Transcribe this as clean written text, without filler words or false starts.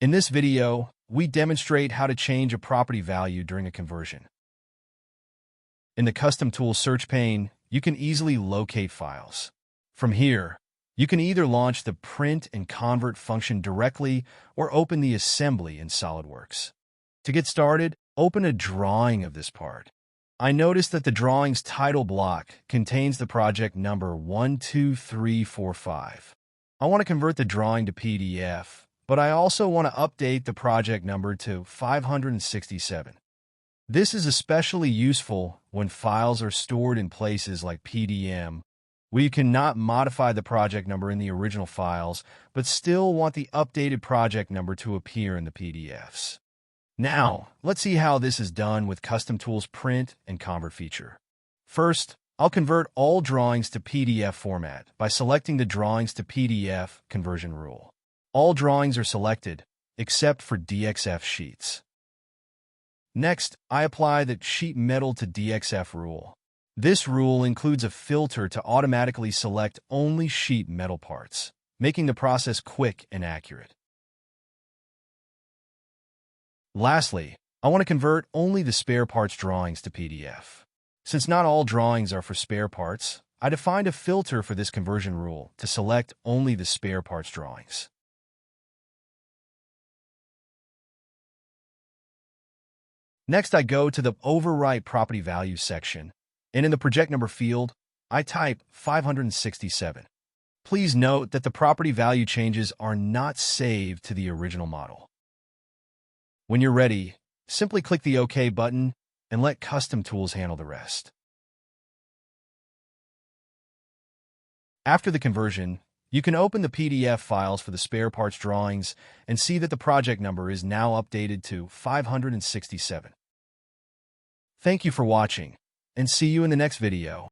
In this video, we demonstrate how to change a property value during a conversion. In the Custom Tools search pane, you can easily locate files. From here, you can either launch the Print and Convert function directly or open the assembly in SOLIDWORKS. To get started, open a drawing of this part. I noticed that the drawing's title block contains the project number 12345. I want to convert the drawing to PDF, but I also want to update the project number to 567. This is especially useful when files are stored in places like PDM, where you cannot modify the project number in the original files, but still want the updated project number to appear in the PDFs. Now, let's see how this is done with Custom Tools Print and Convert feature. First, I'll convert all drawings to PDF format by selecting the Drawings to PDF conversion rule. All drawings are selected, except for DXF sheets. Next, I apply the Sheet Metal to DXF rule. This rule includes a filter to automatically select only sheet metal parts, making the process quick and accurate. Lastly, I want to convert only the spare parts drawings to PDF. Since not all drawings are for spare parts, I defined a filter for this conversion rule to select only the spare parts drawings. Next, I go to the Overwrite Property Value section, and in the project number field, I type 567. Please note that the property value changes are not saved to the original model. When you're ready, simply click the OK button and let Custom Tools handle the rest. After the conversion, you can open the PDF files for the spare parts drawings and see that the project number is now updated to 567. Thank you for watching, and see you in the next video.